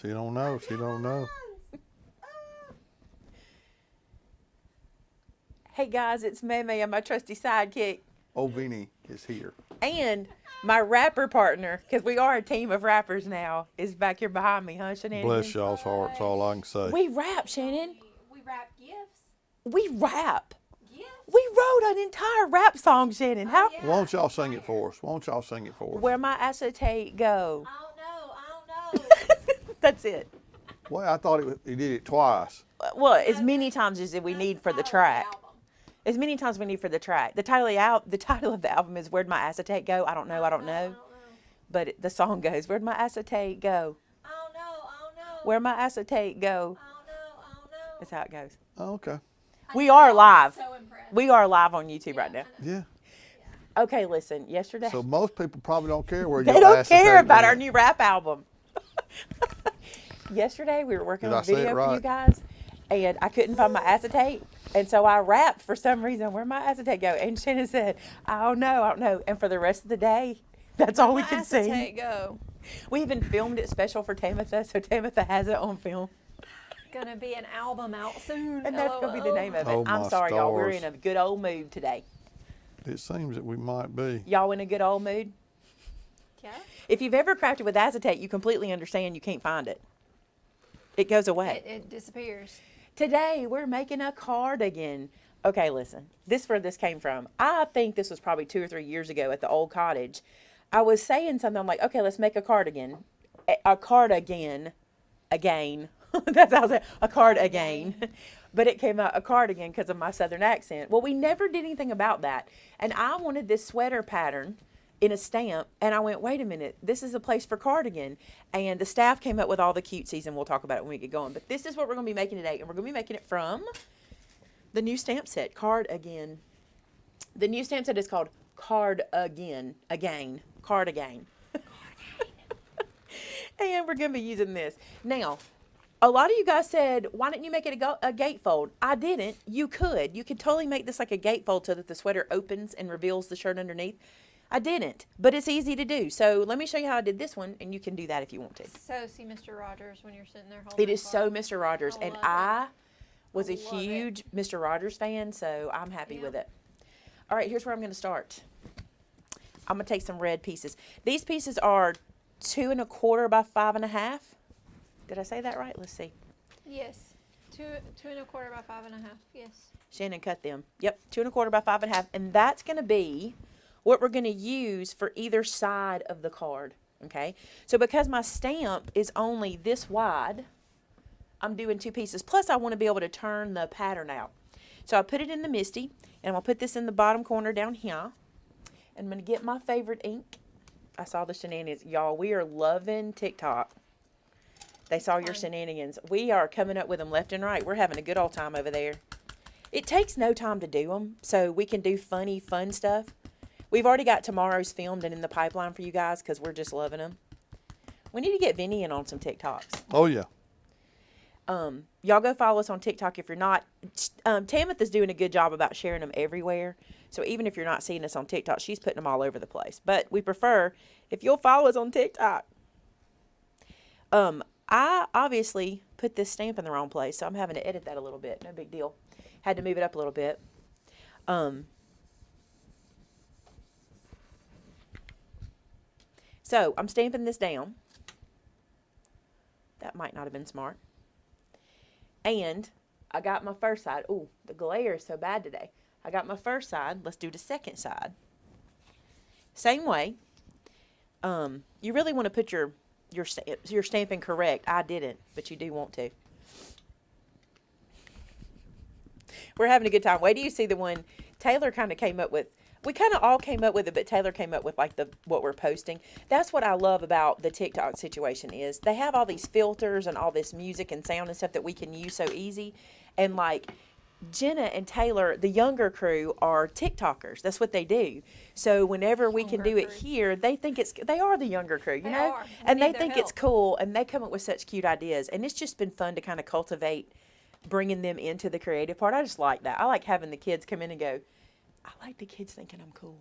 She don't know. She don't know. Hey guys, it's Maymay and my trusty sidekick. Oh, Vinny is here. And my rapper partner, because we are a team of rappers now, is back here behind me, huh, Shenanigans? Bless y'all's hearts, all I can say. We rap, Shannon. We rap gifts. We rap. Gifts. We wrote an entire rap song, Shannon. How? yeah. Why don't y'all sing it for us? Why don't y'all sing it for us? Where my acetate go. I don't know. That's it. Well, I thought he did it twice. Well, as many times as we need for the track. As many times we need for the track. The title of the album is Where'd My Acetate Go? I don't know. But the song goes, Where'd my acetate go? I don't know. Where'd my acetate go? I don't know. That's how it goes. Oh, okay. We are live. So impressed. We are live on YouTube right now. Yeah. Okay, listen, yesterday. So most people probably don't care where They your don't acetate care about went. our new rap album. Yesterday we were working Did on I a say it video for you right? guys, and I couldn't find my acetate, and so I rapped for some reason. Where'd my acetate go? And Shannon said, I don't know. And for the rest of the day, that's all we could sing. Go. We even filmed it special for Tamitha, so Tamitha has it on film, Gonna be an album out soon. and that's gonna be the name of it. Oh, I'm my sorry, y'all. We're stars. in a good old mood today. It seems that we might be. Y'all in a good old mood? Yeah. If you've ever crafted with acetate, you completely understand you can't find it. It goes away. It disappears. Today, we're making a cardigan. Okay, listen. This is where this came from. I think this was probably 2 or 3 years ago at the old cottage. I was saying something. I'm like, okay, let's make a cardigan. A cardigan again. That's how I say it. A card again. But it came out a cardigan because of my southern accent. Well, we never did anything about that. And I wanted this sweater pattern in a stamp, and I went, wait a minute, this is a place for cardigan. And the staff came up with all the cutesies, and we'll talk about it when we get going. But this is what we're going to be making today, and we're going to be making it from the new stamp set, Cardigan. The new stamp set is called Cardigan. Cardigan. And we're going to be using this. Now, a lot of you guys said, why didn't you make it a gatefold? I didn't. You could. You could totally make this like a gatefold so that the sweater opens and reveals the shirt underneath. I didn't, but it's easy to do. So let me show you how I did this one, and you can do that if you want to. So see Mr. Rogers when you're sitting there holding It is so Mr. Rogers, and love I was a I love it. huge Mr. Rogers fan, so I'm happy with it. All right, here's where I'm going to start. I'm going to take some red pieces. These pieces are 2 1/4 by 5 1/2. Did I say that right? Let's see. Yes. 2 1/4 by 5 1/2. Yes. Shannon cut them. Yep, 2 1/4 by 5 1/2, and that's going to be what we're going to use for either side of the card. Okay, so because my stamp is only this wide, I'm doing 2 pieces. Plus, I want to be able to turn the pattern out. So I put it in the Misty, and I'm going to put this in the bottom corner down here. And I'm going to get my favorite ink. I saw the shenanigans. Y'all, we are loving TikTok. They saw your shenanigans. We are coming up with them left and right. We're having a good old time over there. It takes no time to do them, so we can do funny, fun stuff. We've already got tomorrow's filmed and in the pipeline for you guys because we're just loving them. We need to get Vinny in on some TikToks. Oh, yeah. Y'all go follow us on TikTok if you're not. Tamitha's doing a good job about sharing them everywhere. So even if you're not seeing us on TikTok, she's putting them all over the place. But we prefer if you'll follow us on TikTok. I obviously put this stamp in the wrong place, so I'm having to edit that a little bit. No big deal. Had to move it up a little bit. So I'm stamping this down. That might not have been smart. And I got my first side. Ooh, the glare is so bad today. I got my first side. Let's do the second side. Same way. You really want to put your stamping correct. I didn't, but you do want to. We're having a good time. Wait till you see the one Taylor kind of came up with. We kind of all came up with it, but Taylor came up with like what we're posting. That's what I love about the TikTok situation is they have all these filters and all this music and sound and stuff that we can use so easy. And like Jenna and Taylor, the younger crew, are TikTokers. That's what they do. So whenever we can do it here, they think they are the younger crew, you know? And they think it's cool, and they come up with such cute ideas. And it's just been fun to kind of cultivate bringing them into the creative part. I just like that. I like having the kids come in and go, I like the kids thinking I'm cool.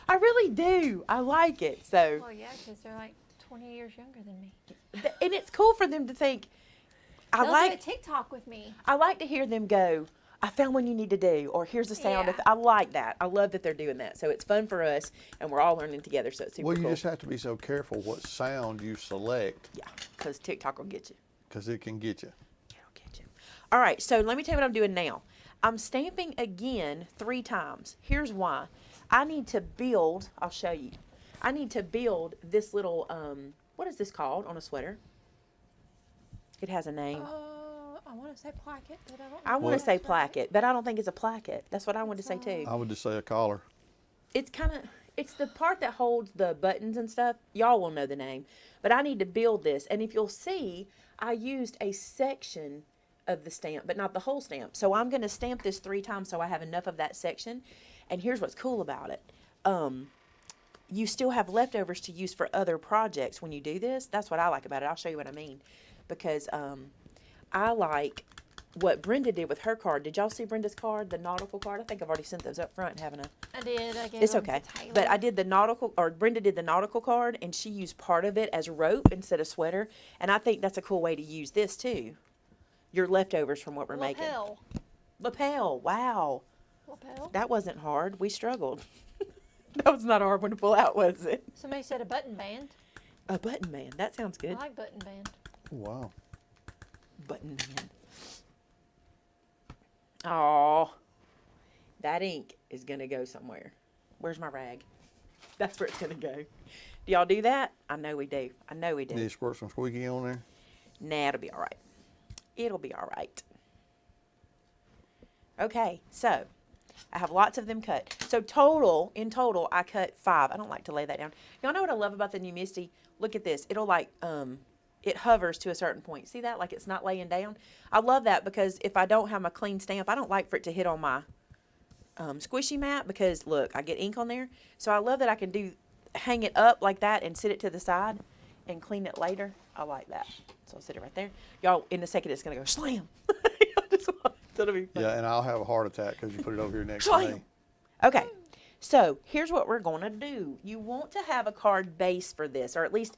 I really do. I like it. So. Well, yeah, because they're like 20 years younger than me. And it's cool for them to think, They'll do a TikTok with me. I like to hear them go, I found one you need to do, or here's the sound. Yeah. I like that. I love that they're doing that. So it's fun for us, and we're all learning together, so it's super Well, you cool. just have to be so careful what sound you select Yeah, because TikTok will get you. because it can get you. It'll get you. All right, so let me tell you what I'm doing now. I'm stamping again 3 times. Here's why. I need to build, I'll show you. I need to build this little, what is this called on a sweater? It has a name. I want to say placket, but I don't know. I want if to say that's right. placket, but I don't think it's a placket. That's what I wanted to say too. I would just say a collar. It's kind of, it's the part that holds the buttons and stuff. Y'all will know the name. But I need to build this. And if you'll see, I used a section of the stamp, but not the whole stamp. So I'm going to stamp this 3 times so I have enough of that section. And here's what's cool about it. You still have leftovers to use for other projects when you do this. That's what I like about it. I'll show you what I mean. Because I like what Brenda did with her card. Did y'all see Brenda's card, the nautical card? I think I've already sent those up front, haven't I? I did. I gave It's them okay. to Taylor. But I did the nautical, or Brenda did the nautical card, and she used part of it as rope instead of sweater. And I think that's a cool way to use this too. Your leftovers from what we're making. Lapel. Lapel. Wow. Lapel. That wasn't hard. We struggled. That was not a hard one to pull out, was it? Somebody said a button band. A button man. That sounds I good. like button band. Oh, wow. Button man. Oh, that ink is going to go somewhere. Where's my rag? That's where it's going to go. Do y'all do that? I know we do. I know we do. Need to squirt some squeaky on there. Nah, it'll be all right. It'll be all right. Okay, so I have lots of them cut. So in total, I cut 5. I don't like to lay that down. Y'all know what I love about the new Misty? Look at this. It'll like, it hovers to a certain point. See that? Like it's not laying down. I love that because if I don't have my clean stamp, I don't like for it to hit on my squishy mat because look, I get ink on there. So I love that I can hang it up like that and sit it to the side and clean it later. I like that. So I'll sit it right there. Y'all, in a second, it's going to go slam. That'll be fun. Yeah, and I'll have a heart attack because you put it over here next to Slam. me. Okay, so here's what we're going to do. You want to have a card base for this, or at least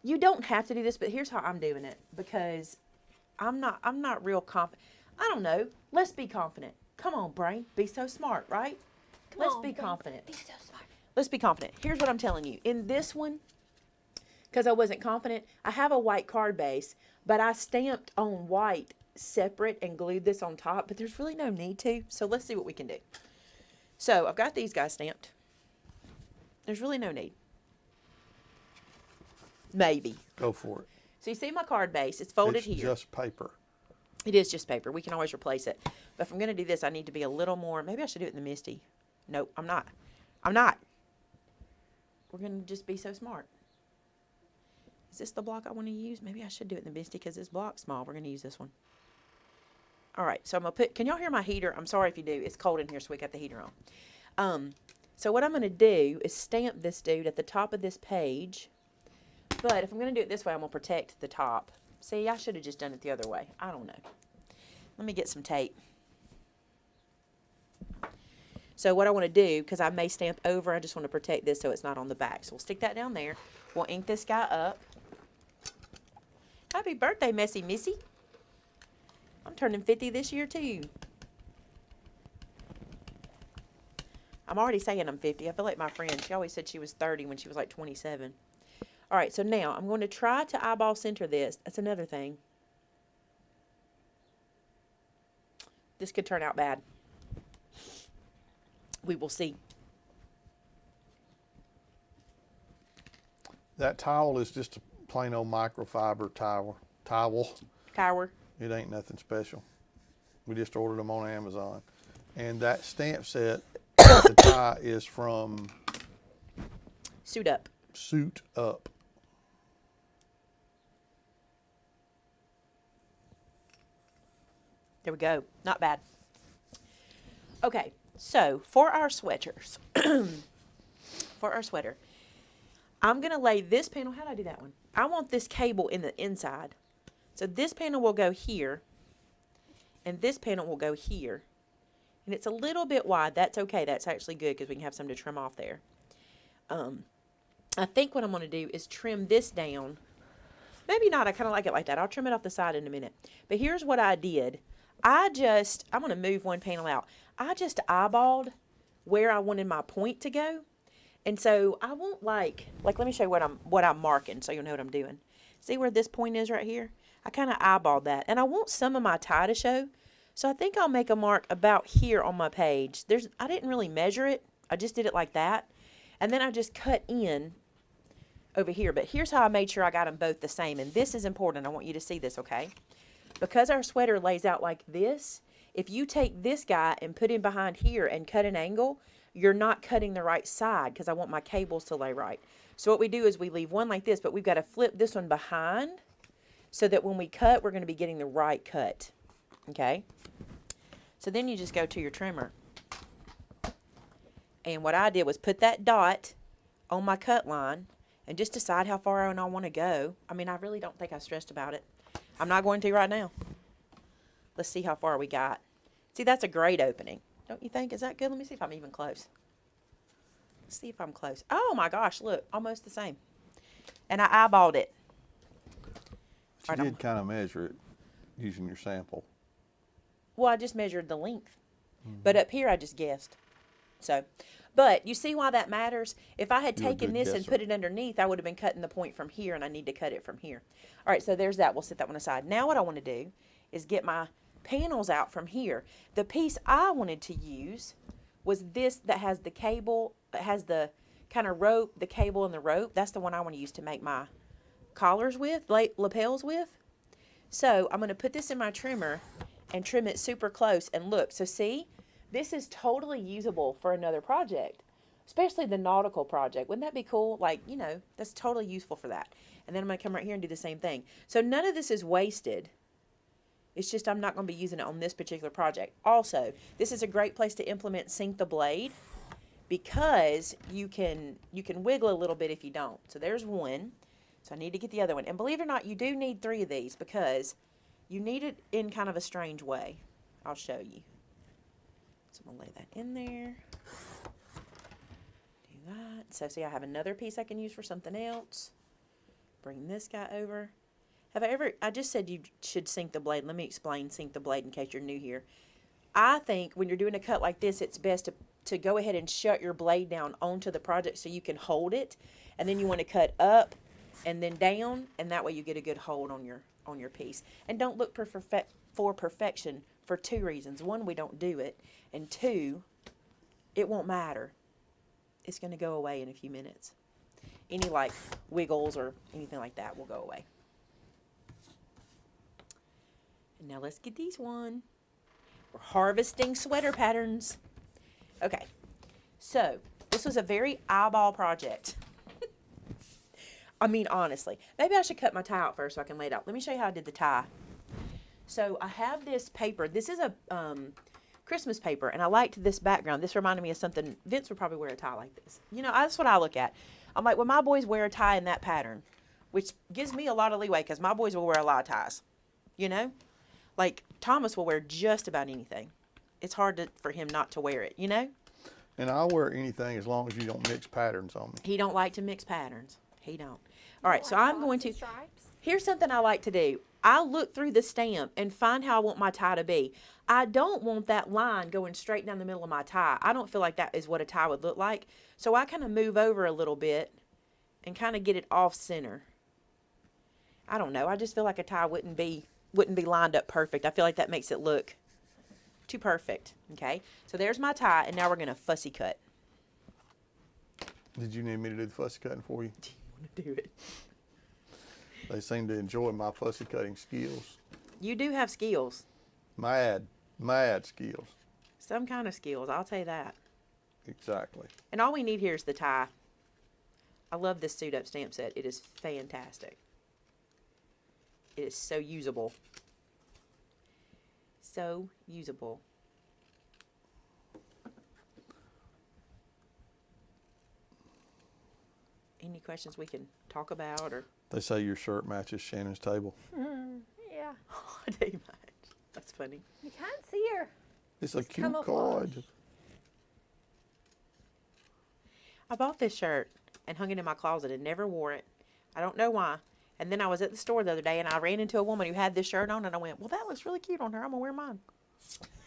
you don't have to do this, but here's how I'm doing it because I'm not real confident. I don't know. Let's be confident. Come on, brain. Be so smart, right? Let's be confident. Be so smart. Let's be confident. Here's what I'm telling you. In this one, because I wasn't confident, I have a white card base, but I stamped on white separate and glued this on top, but there's really no need to. So let's see what we can do. So I've got these guys stamped. There's really no need. Maybe. Go for it. So you see my card base, it's folded It's here. just paper. It is just paper. We can always replace it. But if I'm going to do this, I need to be a little more, maybe I should do it in the Misty. Nope, I'm not. I'm not. We're going to just be so smart. Is this the block I want to use? Maybe I should do it in the Misty because this block's small. We're going to use this one. All right, so I'm going to put, can y'all hear my heater? I'm sorry if you do. It's cold in here, so we got the heater on. So what I'm going to do is stamp this dude at the top of this page. But if I'm going to do it this way, I'm going to protect the top. See, I should have just done it the other way. I don't know. Let me get some tape. So what I want to do, because I may stamp over, I just want to protect this so it's not on the back. So we'll stick that down there. We'll ink this guy up. Happy birthday, Messy Missy. I'm turning 50 this year, too. I'm already saying I'm 50. I feel like my friend, she always said she was 30 when she was like 27. All right, so now I'm going to try to eyeball center this. That's another thing. This could turn out bad. We will see. That towel is just a plain old microfiber towel. Cower. It ain't nothing special. We just ordered them on Amazon. And that stamp set, the tie is from Suit Up. Suit Up. There we go. Not bad. Okay, so for our sweaters, for our sweater, I'm going to lay this panel. How do I do that one? I want this cable in the inside. So this panel will go here, and this panel will go here. And it's a little bit wide. That's okay. That's actually good because we can have some to trim off there. I think what I'm going to do is trim this down. Maybe not. I kind of like it like that. I'll trim it off the side in a minute. But here's what I did. I'm going to move one panel out. I just eyeballed where I wanted my point to go. And so I won't like let me show you what I'm marking so you'll know what I'm doing. See where this point is right here? I kind of eyeballed that. And I want some of my tie to show. So I think I'll make a mark about here on my page. I didn't really measure it. I just did it like that. And then I just cut in over here. But here's how I made sure I got them both the same. And this is important. I want you to see this, okay? Because our sweater lays out like this, if you take this guy and put him behind here and cut an angle, you're not cutting the right side because I want my cables to lay right. So what we do is we leave one like this, but we've got to flip this one behind so that when we cut, we're going to be getting the right cut. Okay? So then you just go to your trimmer. And what I did was put that dot on my cut line and just decide how far I want to go. I mean, I really don't think I stressed about it. I'm not going to right now. Let's see how far we got. See, that's a great opening. Don't you think? Is that good? Let me see if I'm even close. Let's see if I'm close. Oh my gosh, look, almost the same. And I eyeballed it. But you did kind of measure it using your sample. Well, I just measured the length. But up here, I just guessed. So, but you see why that matters? If I had You're a taken good this and guesser. put it underneath, I would have been cutting the point from here, and I need to cut it from here. All right, so there's that. We'll set that one aside. Now what I want to do is get my panels out from here. The piece I wanted to use was this that has the cable, that has the kind of rope, the cable and the rope. That's the one I want to use to make my collars with, lapels with. So I'm going to put this in my trimmer and trim it super close. And look, so see, this is totally usable for another project, especially the nautical project. Wouldn't that be cool? Like, you know, that's totally useful for that. And then I'm going to come right here and do the same thing. So none of this is wasted. It's just I'm not going to be using it on this particular project. Also, this is a great place to implement sink the blade because you can wiggle a little bit if you don't. So there's one. So I need to get the other one. And believe it or not, you do need 3 of these because you need it in kind of a strange way. I'll show you. So I'm going to lay that in there. Do that. So see, I have another piece I can use for something else. Bring this guy over. I just said you should sink the blade. Let me explain sink the blade in case you're new here. I think when you're doing a cut like this, it's best to go ahead and shut your blade down onto the project so you can hold it. And then you want to cut up and then down, and that way you get a good hold on your piece. And don't look for perfection for 2 reasons. 1, we don't do it. And 2, it won't matter. It's going to go away in a few minutes. Any like wiggles or anything like that will go away. And now let's get these one. We're harvesting sweater patterns. Okay, so this was a very eyeball project. I mean, honestly. Maybe I should cut my tie out first so I can lay it out. Let me show you how I did the tie. So I have this paper. This is a Christmas paper, and I liked this background. This reminded me of something. Vince would probably wear a tie like this. You know, that's what I look at. I'm like, well, my boys wear a tie in that pattern, which gives me a lot of leeway because my boys will wear a lot of ties, you know? Like, Thomas will wear just about anything. It's hard for him not to wear it, you know? And I'll wear anything as long as you don't mix patterns on me. He don't like to mix patterns. He don't. All right, so I'm going to, here's something I like to do. I look through the stamp and find how I want my tie to be. I don't want that line going straight down the middle of my tie. I don't feel like that is what a tie would look like. So I kind of move over a little bit and kind of get it off center. I don't know. I just feel like a tie wouldn't be lined up perfect. I feel like that makes it look too perfect. Okay, so there's my tie, and now we're going to fussy cut. Did you need me to do the fussy cutting for you? Do you want to do it? They seem to enjoy my fussy cutting skills. You do have skills. Mad skills. Some kind of skills, I'll tell you that. Exactly. And all we need here is the tie. I love this suit up stamp set. It is fantastic. It is so usable. So usable. Any questions we can talk about or? They say your shirt matches Shannon's table. Yeah. They match. That's funny. You can't see her. It's a cute camouflage. card. I bought this shirt and hung it in my closet and never wore it. I don't know why. And then I was at the store the other day and I ran into a woman who had this shirt on and I went, well, that looks really cute on her. I'm going to wear mine.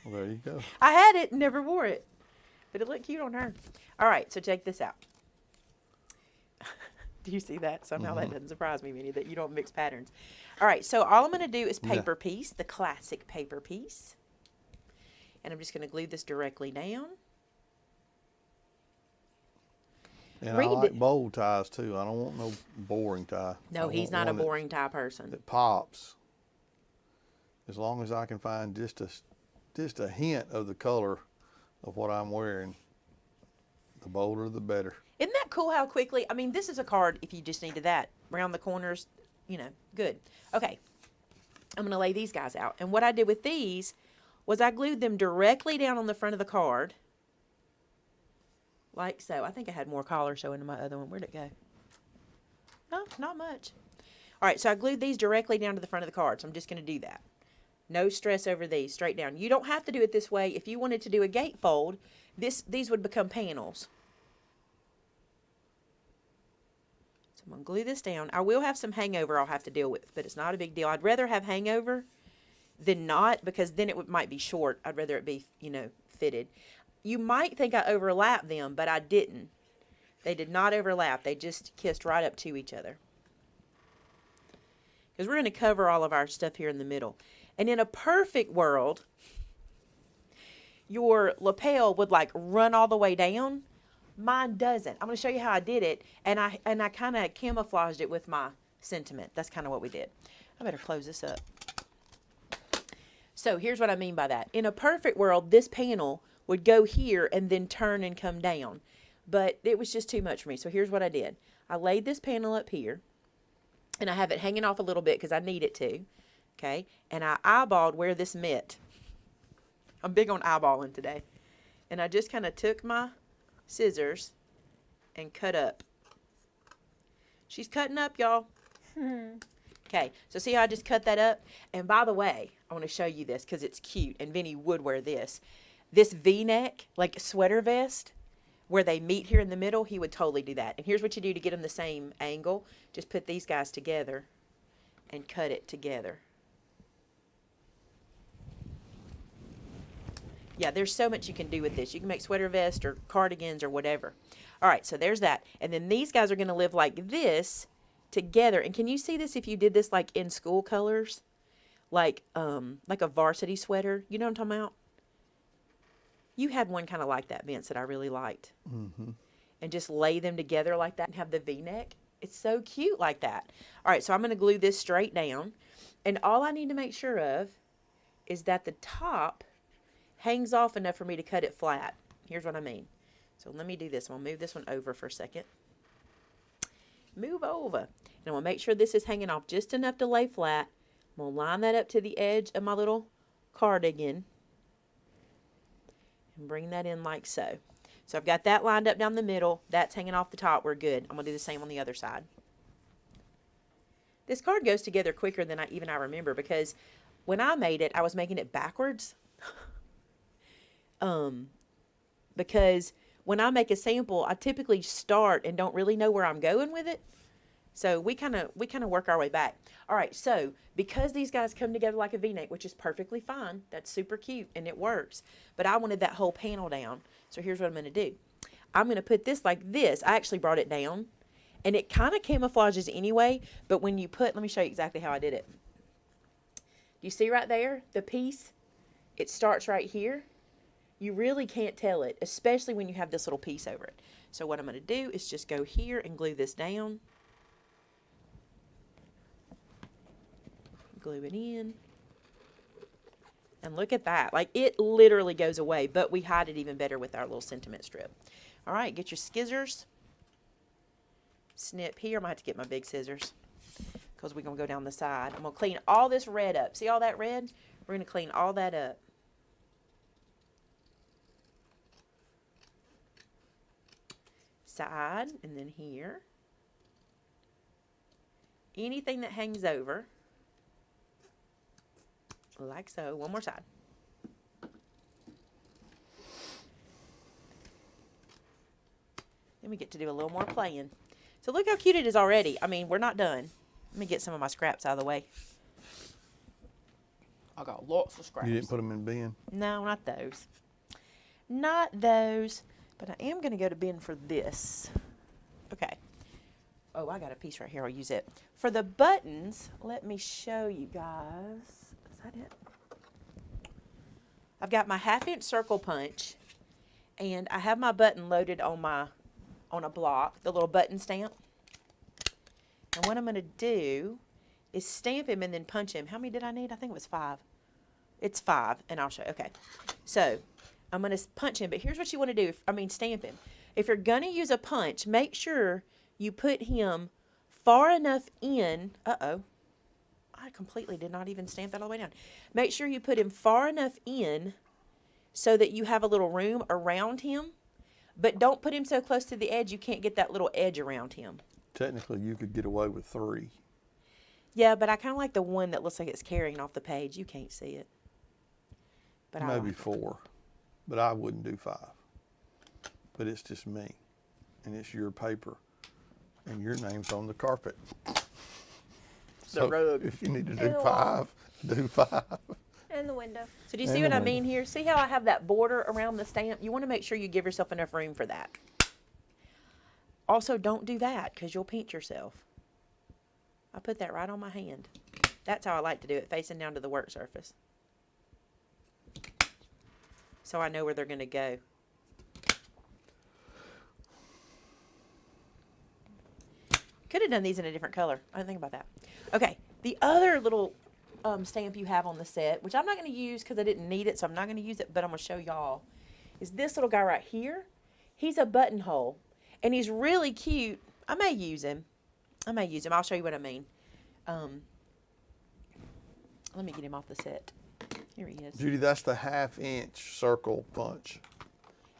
Well, there you go. I had it and never wore it, but it looked cute on her. All right, so check this out. Do you see that? Somehow that doesn't surprise me, Minnie, that you don't mix patterns. All right, so all I'm going to do is paper piece, the classic paper piece. And I'm just going to glue this directly down. And I like bold ties too. I don't want no boring tie. No, he's not a boring tie person. That pops. As long as I can find just a hint of the color of what I'm wearing, the bolder the better. Isn't that cool how quickly, I mean, this is a card if you just needed that. Around the corners, you know, good. Okay, I'm going to lay these guys out. And what I did with these was I glued them directly down on the front of the card. Like so. I think I had more collar showing in my other one. Where'd it go? No, not much. All right, so I glued these directly down to the front of the card. So I'm just going to do that. No stress over these, straight down. You don't have to do it this way. If you wanted to do a gatefold, these would become panels. So I'm going to glue this down. I will have some hangover I'll have to deal with, but it's not a big deal. I'd rather have hangover than not, because then it might be short. I'd rather it be, you know, fitted. You might think I overlapped them, but I didn't. They did not overlap. They just kissed right up to each other. Because we're going to cover all of our stuff here in the middle. And in a perfect world, your lapel would like run all the way down. Mine doesn't. I'm going to show you how I did it. And I kind of camouflaged it with my sentiment. That's kind of what we did. I better close this up. So here's what I mean by that. In a perfect world, this panel would go here and then turn and come down. But it was just too much for me. So here's what I did. I laid this panel up here. And I have it hanging off a little bit because I need it to. Okay. And I eyeballed where this met. I'm big on eyeballing today. And I just kind of took my scissors and cut up. She's cutting up, y'all. Okay. So see how I just cut that up? And by the way, I want to show you this because it's cute. And Vinny would wear this. This V-neck, like sweater vest, where they meet here in the middle, he would totally do that. And here's what you do to get them the same angle. Just put these guys together and cut it together. Yeah, there's so much you can do with this. You can make sweater vests or cardigans or whatever. All right, so there's that. And then these guys are going to live like this together. And can you see this if you did this like in school colors? Like a varsity sweater. You know what I'm talking about? You had one kind of like that, Vince, that I really liked. Mm-hmm. And just lay them together like that and have the V-neck. It's so cute like that. All right, so I'm going to glue this straight down. And all I need to make sure of is that the top hangs off enough for me to cut it flat. Here's what I mean. So let me do this. I'm going to move this one over for a second. Move over. And I'm going to make sure this is hanging off just enough to lay flat. I'm going to line that up to the edge of my little cardigan. And bring that in like so. So I've got that lined up down the middle. That's hanging off the top. We're good. I'm going to do the same on the other side. This card goes together quicker than I remember, because when I made it, I was making it backwards. Because when I make a sample, I typically start and don't really know where I'm going with it. So we kind of work our way back. All right, so because these guys come together like a V-neck, which is perfectly fine, that's super cute and it works. But I wanted that whole panel down. So here's what I'm going to do. I'm going to put this like this. I actually brought it down, and it kind of camouflages anyway. But when you put, let me show you exactly how I did it. You see right there, the piece? It starts right here. You really can't tell it, especially when you have this little piece over it. So what I'm going to do is just go here and glue this down. Glue it in. And look at that. Like, it literally goes away, but we hide it even better with our little sentiment strip. All right, get your scissors. Snip here. I might have to get my big scissors because we're going to go down the side. I'm going to clean all this red up. See all that red? We're going to clean all that up. Side, and then here. Anything that hangs over. Like so. One more side. Then we get to do a little more playing. So look how cute it is already. I mean, we're not done. Let me get some of my scraps out of the way. I got lots of scraps. You didn't put them in bin? No, not those. Not those. But I am going to go to bin for this. Okay. Oh, I got a piece right here. I'll use it. For the buttons, let me show you guys. Is that it? I've got my 1/2-inch circle punch. And I have my button loaded on a block, the little button stamp. And what I'm going to do is stamp him and then punch him. How many did I need? I think it was 5. It's 5, and I'll show you. Okay. So I'm going to punch him, but here's what you want to do. Stamp him. If you're going to use a punch, make sure you put him far enough in. Uh-oh. I completely did not even stamp that all the way down. Make sure you put him far enough in so that you have a little room around him, but don't put him so close to the edge you can't get that little edge around him. Technically, you could get away with 3. Yeah, but I kind of like the one that looks like it's carrying off the page. You can't see it. But I Maybe like it. 4. But I wouldn't do 5. But it's just me. And it's your paper. And your name's on the carpet. The rug. If you need to And do the 5, do 5. And the window. So do you And see the what I window. mean here? See how I have that border around the stamp? You want to make sure you give yourself enough room for that. Also, don't do that because you'll paint yourself. I put that right on my hand. That's how I like to do it, facing down to the work surface. So I know where they're going to go. Could have done these in a different color. I didn't think about that. Okay, the other little stamp you have on the set, which I'm not going to use because I didn't need it, so I'm not going to use it, but I'm going to show y'all, is this little guy right here. He's a buttonhole, and he's really cute. I may use him. I'll show you what I mean. Let me get him off the set. Here he is. Judy, that's the 1/2-inch circle punch.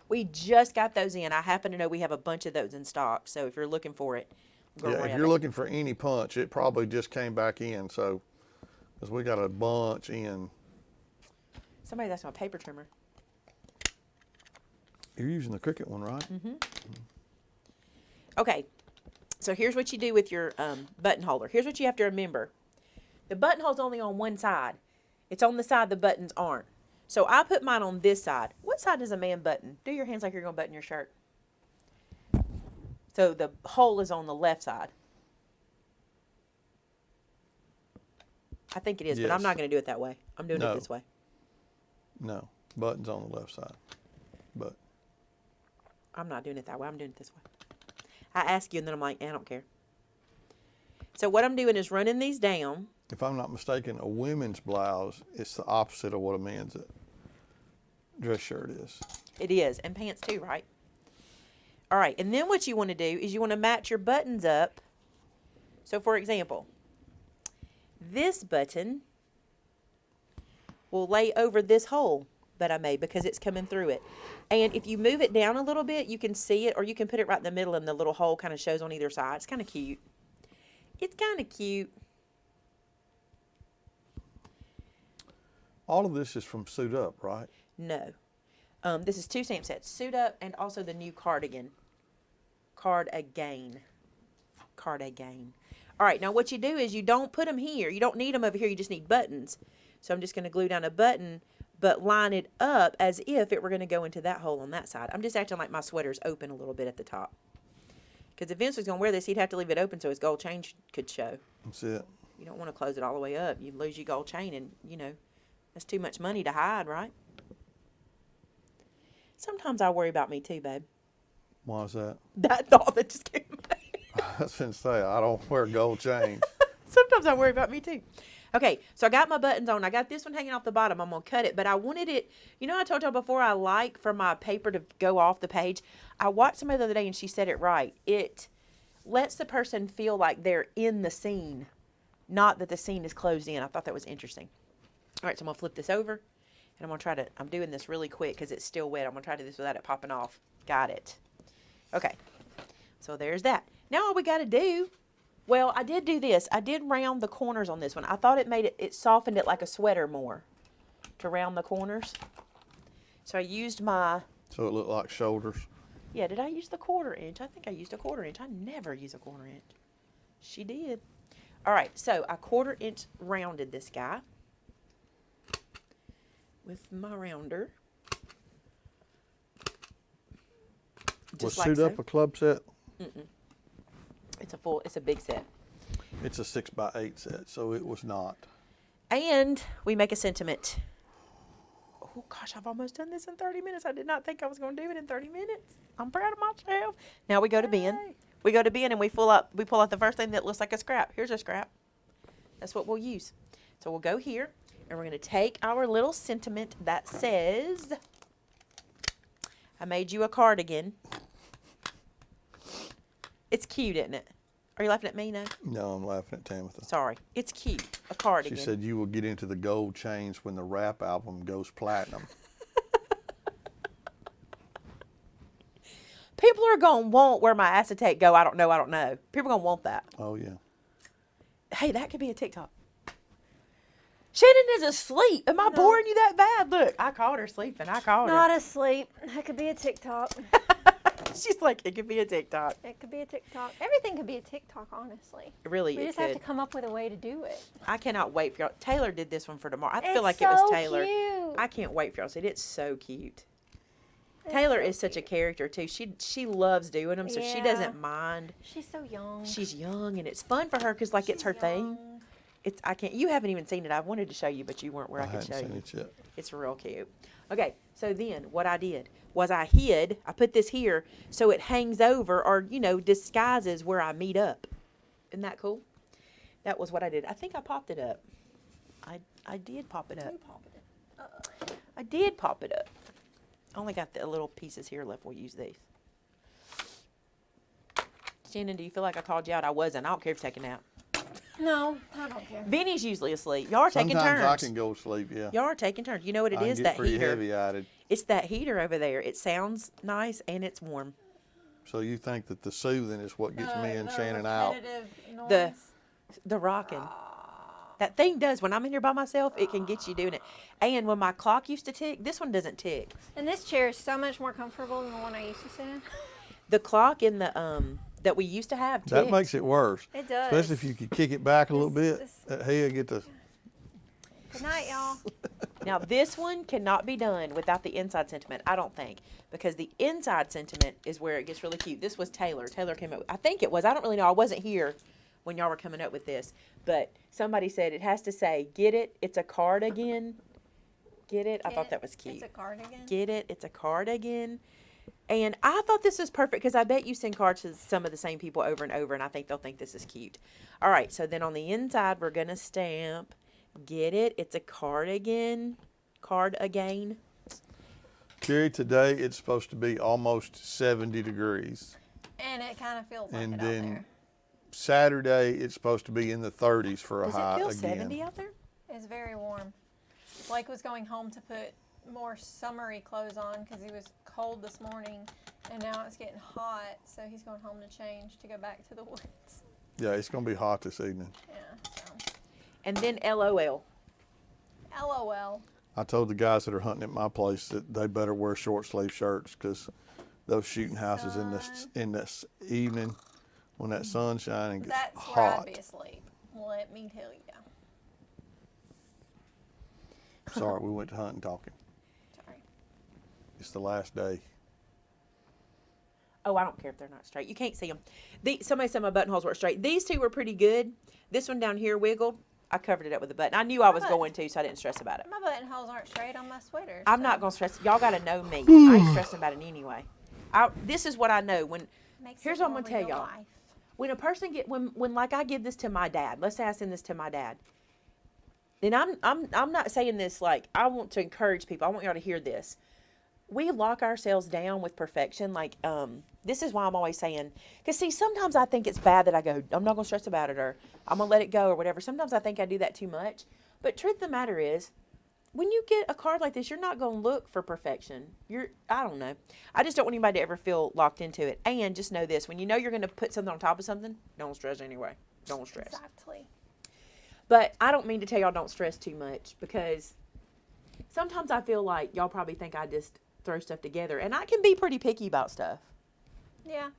We just got those in. I happen to know we have a bunch of those in stock, so if you're looking for it, go Yeah, grab if you're it. looking for any punch, it probably just came back in. So, because we got a bunch in. Somebody's asking a paper trimmer. You're using the Cricut one, right? Mm-hmm. Okay, so here's what you do with your button holder. Here's what you have to remember. The buttonhole's only on one side. It's on the side the buttons aren't. So I put mine on this side. What side does a man button? Do your hands like you're going to button your shirt. So the hole is on the left side. I think it is, but I'm Yes. not going to do it that way. I'm doing it No. this way. No, button's on the left side. But I'm not doing it that way. I'm doing it this way. I ask you, and then I'm like, I don't care. So what I'm doing is running these down. if I'm not mistaken, a women's blouse, it's the opposite of what a man's dress shirt is. It is, and pants too, right? All right, and then what you want to do is you want to match your buttons up. So for example, this button will lay over this hole that I made because it's coming through it. And if you move it down a little bit, you can see it, or you can put it right in the middle and the little hole kind of shows on either side. It's kind of cute. It's kind of cute. All of this is from Suit Up, right? No. This is 2 stamp sets. Suit Up and also the new Cardigan. Cardigan. All right, now what you do is you don't put them here. You don't need them over here. You just need buttons. So I'm just going to glue down a button, but line it up as if it were going to go into that hole on that side. I'm just acting like my sweater's open a little bit at the top. Because if Vince was going to wear this, he'd have to leave it open so his gold chain could show. That's it. You don't want to close it all the way up. You lose your gold chain and, you know, that's too much money to hide, right? Sometimes I worry about me too, babe. Why is that? That thought that just came to me. I was going to say, I don't wear gold chains. Sometimes I worry about me too. Okay, so I got my buttons on. I got this one hanging off the bottom. I'm going to cut it, but I wanted it, you know, I told y'all before I like for my paper to go off the page. I watched somebody the other day and she said it right. It lets the person feel like they're in the scene, not that the scene is closed in. I thought that was interesting. All right, so I'm going to flip this over, and I'm going to try to, I'm doing this really quick because it's still wet. I'm going to try to do this without it popping off. Got it. Okay, so there's that. Now all we got to do, well, I did do this. I did round the corners on this one. I thought it made it, it softened it like a sweater more to round the corners. So I used my, So it looked like shoulders. Yeah, did I use the 1/4 inch? I think I used a 1/4 inch. I never use a 1/4 inch. She did. All right, so I 1/4 inch rounded this guy with my rounder. Was Just like suit so. up a club set? It's a big set. It's a 6x8 set, so it was not. And we make a sentiment. Oh gosh, I've almost done this in 30 minutes. I did not think I was going to do it in 30 minutes. I'm proud of myself. Now we go to bin. Yay. We go to bin and we pull out the first thing that looks like a scrap. Here's a scrap. That's what we'll use. So we'll go here and we're going to take our little sentiment that says, I made you a cardigan. It's cute, isn't it? Are you laughing at me now? No, I'm laughing at Tamitha. Sorry. It's cute. A cardigan. She said you will get into the gold chains when the rap album goes platinum. People are going to want where my acetate go. I don't know. People are going to want that. Oh, yeah. Hey, that could be a TikTok. Shannon is asleep. Am I boring you that bad? Look, I caught her sleeping. Not asleep. That could be a TikTok. She's like, it could be a TikTok. It could be a TikTok. Everything could be a TikTok, honestly. Really, We it just could. have to come up with a way to do it. I cannot wait for y'all. Taylor did this one for tomorrow. I feel It's like it was so Taylor. cute. I can't wait for y'all to see it. It's so cute. It's Taylor so is such a cute. character too. She loves doing them, so she Yeah. doesn't mind. She's so young. She's young and it's fun for her because like it's She's her thing. young. It's I can't. You haven't even seen it. I wanted to show you, but you weren't where I could hadn't show seen you. it yet. It's real cute. Okay, so then what I did was I put this here so it hangs over or, disguises where I meet up. Isn't that cool? That was what I did. I think I popped it up. I did pop it up. You pop it. I did pop it up. I only got the little pieces here left. We'll use these. Shannon, do you feel like I called you out? I wasn't. I don't care if you're taking out. No, I don't care. Vinny's usually asleep. Y'all are taking Sometimes turns. I can go to sleep, yeah. Y'all are taking turns. You know what it I is? can get That pretty heater. heavy-eyed. It's that heater over there. It sounds nice and it's warm. So you think that the soothing is what gets me and The Shannon out? repetitive noise. The rocking. That thing does. When I'm in here by myself, it can get you doing it. And when my clock used to tick, this one doesn't tick. And this chair is so much more comfortable than the one I used to sit in. The clock in the that we used to have That ticks. makes it worse. It does. Especially if you could kick it back a little bit. This- That head get the... Good night, y'all. Now this one cannot be done without the inside sentiment, I don't think, because the inside sentiment is where it gets really cute. This was Taylor. Taylor came up. I think it was. I don't really know. I wasn't here when y'all were coming up with this, but somebody said it has to say, "Get it? It's a cardigan." Get it? I thought that was cute. It's a cardigan. Get it? It's a cardigan. And I thought this was perfect because I bet you send cards to some of the same people over and over, and I think they'll think this is cute. All right, so then on the inside, we're going to stamp, get it? It's a cardigan. Cardigan. Carrie, today it's supposed to be almost 70 degrees. And it kind of feels like And it then out there. Saturday it's supposed to be in the 30s for a Does high it feel again. 70 out there? It's very warm. Blake was going home to put more summery clothes on because he was cold this morning, and now it's getting hot, so he's going home to change to go back to the woods. Yeah, it's going to be hot this evening. Yeah, so. And then LOL. LOL. I told the guys that are hunting at my place that they better wear short sleeve shirts because those shooting houses in this evening when that sun's shining gets That's where I'd hot. be asleep. Let me tell you. Sorry, we went to hunting talking. Sorry. It's the last day. Oh, I don't care if they're not straight. You can't see them. Somebody said my buttonholes were straight. These two were pretty good. This one down here wiggled. I covered it up with a button. I knew I was going to, so I didn't stress about it. My buttonholes aren't straight on my sweater. I'm not going to stress. Y'all got to know me. I ain't stressing about it anyway. This is what I know. Here's what I'm going to tell y'all. When a person when like I give this to my dad, let's say I send this to my dad, then I'm not saying this like I want to encourage people. I want y'all to hear this. We lock ourselves down with perfection. Like, this is why I'm always saying, because see, sometimes I think it's bad that I go, I'm not going to stress about it, or I'm going to let it go, or whatever. Sometimes I think I do that too much. But truth of the matter is, when you get a card like this, you're not going to look for perfection. I don't know. I just don't want anybody to ever feel locked into it. And just know this, when you know you're going to put something on top of something, don't stress anyway. Don't stress. Exactly. But I don't mean to tell y'all don't stress too much, because sometimes I feel like y'all probably think I just throw stuff together, and I can be pretty picky about stuff. Yeah.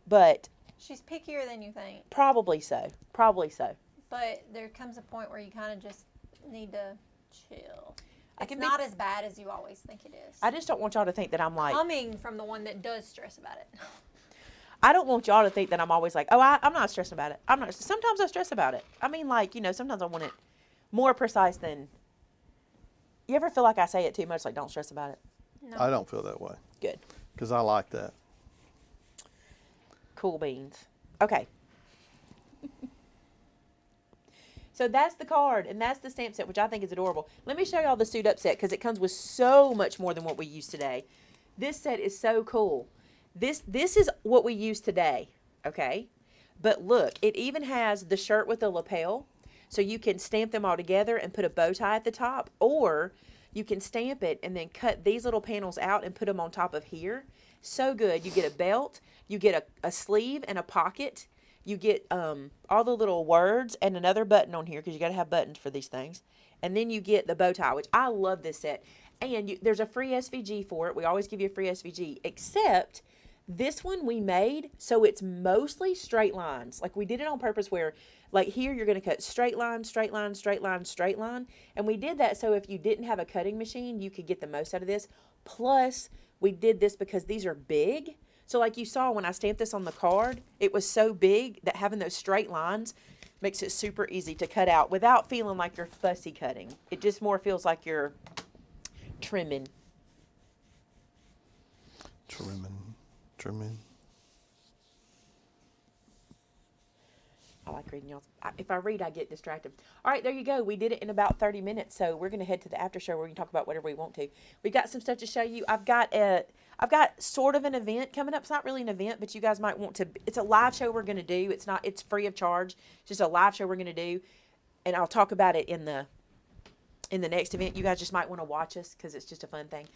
but She's pickier than you think. probably so. Probably so. But there comes a point where you kind of just need to chill. I It's can be- not as bad as you always think it is. I just don't want y'all to think that I'm like, Coming from the one that does stress about it. I don't want y'all to think that I'm always like, oh, I'm not stressed about it. I'm not. Sometimes I stress about it. I mean, like, sometimes I want it more precise than. You ever feel like I say it too much, like, don't stress about it? No. I don't feel that way Good. because I like that. Cool beans. Okay. So that's the card, and that's the stamp set, which I think is adorable. Let me show y'all the suit up set, because it comes with so much more than what we use today. This set is so cool. This is what we use today, okay? But look, it even has the shirt with the lapel, so you can stamp them all together and put a bow tie at the top, or you can stamp it and then cut these little panels out and put them on top of here. So good. You get a belt, you get a sleeve and a pocket. You get all the little words and another button on here, because you got to have buttons for these things. And then you get the bow tie, which I love this set. And there's a free SVG for it. We always give you a free SVG, except this one we made so it's mostly straight lines. Like, we did it on purpose where, like, here you're going to cut straight line, straight line, straight line, straight line. And we did that so if you didn't have a cutting machine, you could get the most out of this. Plus, we did this because these are big. So like you saw when I stamped this on the card, it was so big that having those straight lines makes it super easy to cut out without feeling like you're fussy cutting. It just more feels like you're trimming. Trimming. I like reading y'all. If I read, I get distracted. All right, there you go. We did it in about 30 minutes, so we're going to head to the after show where we can talk about whatever we want to. We've got some stuff to show you. I've got sort of an event coming up. It's not really an event, but you guys might want to. It's a live show we're going to do. It's free of charge. It's just a live show we're going to do, and I'll talk about it in the next event. You guys just might want to watch us because it's just a fun thing.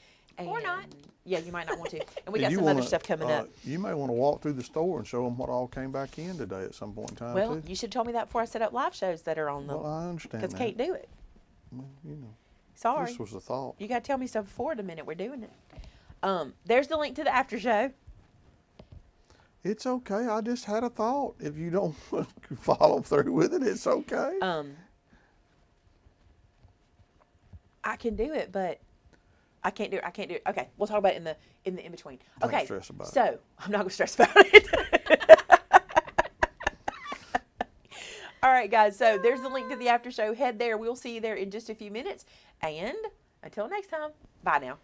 Or not. Yeah, you might not want to. And we And got you some other wanna, stuff coming up. You may want to walk through the store and show them what all came back in today at some point in time, Well, too. you should have told me that before I set up live shows that are on them. Well, I understand Because that. can't do it. Well, Sorry. this was a thought. You got to tell me stuff before the minute we're doing it. There's the link to the after show. It's okay. I just had a thought. If you don't follow through with it, it's okay. I can do it, but I can't do it. Okay, we'll talk about it in the in between. Don't Okay, stress about it. so I'm not gonna stress about it. All right, guys. So there's the link to the after show. Head there. We'll see you there in just a few minutes. And until next time, bye now.